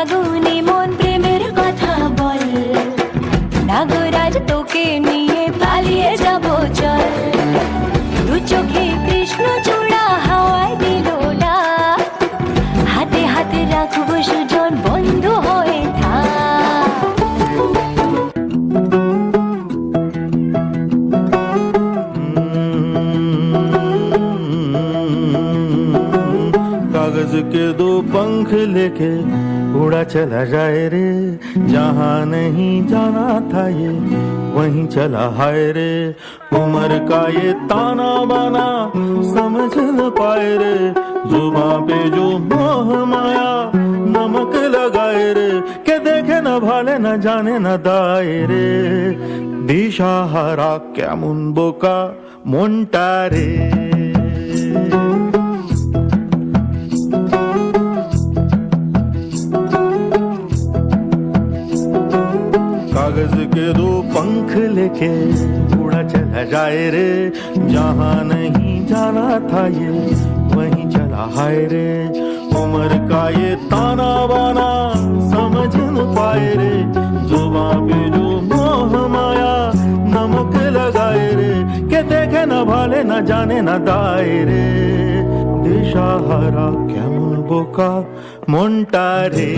ফাগুনে মন প্রেমের কথা বল, নাগরাজ তোকে নিয়ে পালিয়ে যাব চল। দু চোখে কৃষ্ণ চূড়া হাওয়ায় দিল না, হাতে হাতে রাখবো সুজন বন্ধু হয়ে থাক। कागज के दो पंख लेके उड़ा चला जाए रे, जहाँ नहीं जाना था ये वहीं चला हाय रे। उम्र का ये ताना बाना समझ न पाए रे, जुबां पे जो मोह माया नमक लगाए रे। के देखे न भाले न जाने न दाए रे, দিশাহারা কেমন বোকা মনটা রে। कागज के दो पंख लेके उड़ा चला जाए रे, जहाँ नहीं जाना था ये वहीं चला हाय रे। उम्र का ये ताना बाना समझ न पाए रे, जुबां पे जो मोह माया नमक लगाए रे। के देखे न भाले न जाने न दाए रे, দিশাহারা কেমন বোকা মনটা রে।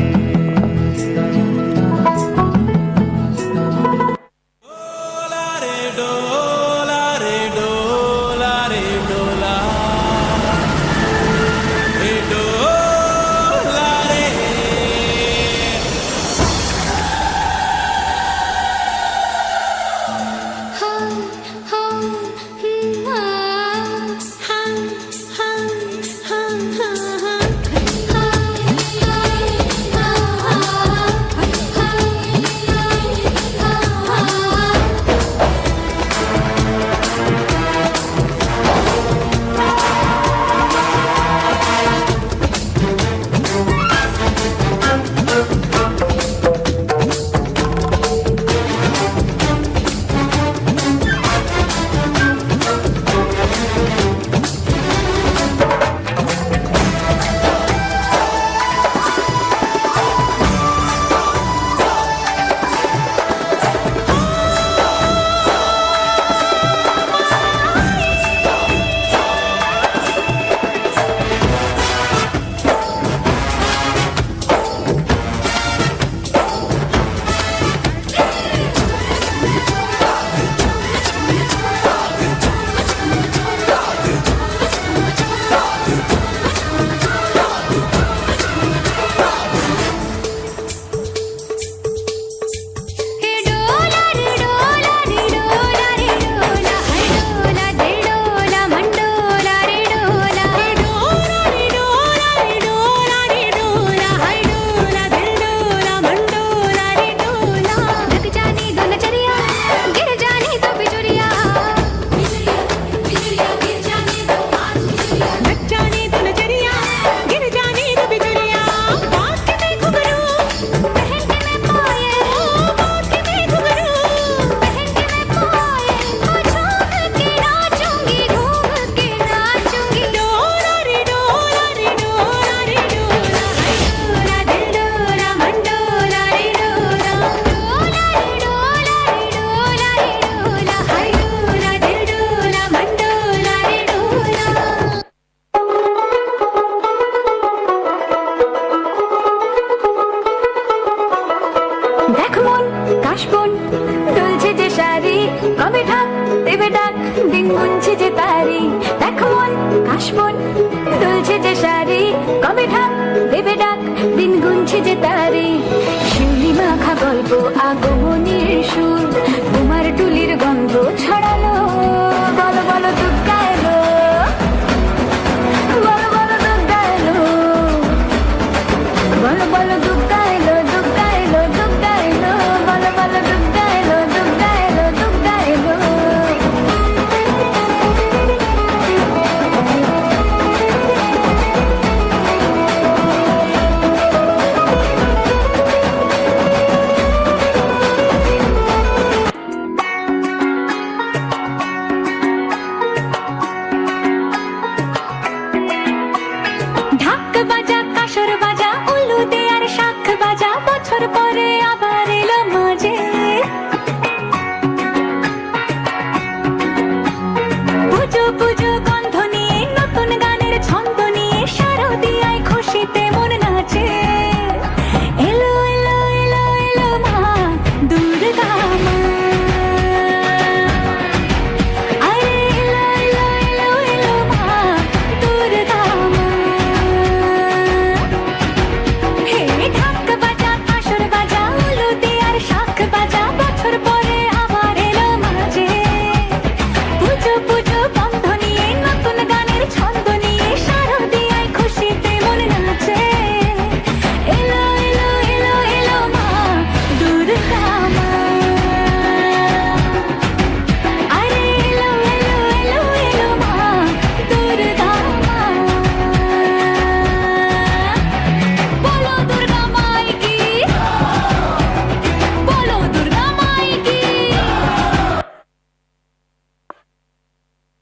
দিন গুনছে যে তারি, দেখো মন কাশবন দুলছে যে শাড়ি, কবে ঢাক দেবে ডাক দিন গুনছে যে তারি। শিউলি মাখা গল্প আগমনের সুর, তোমার টুলির গন্ধ ছড়ালো, বলো বলো দুর্গা এলো, বলো বলো দুর্গা এলো, বলো বলো দুর্গা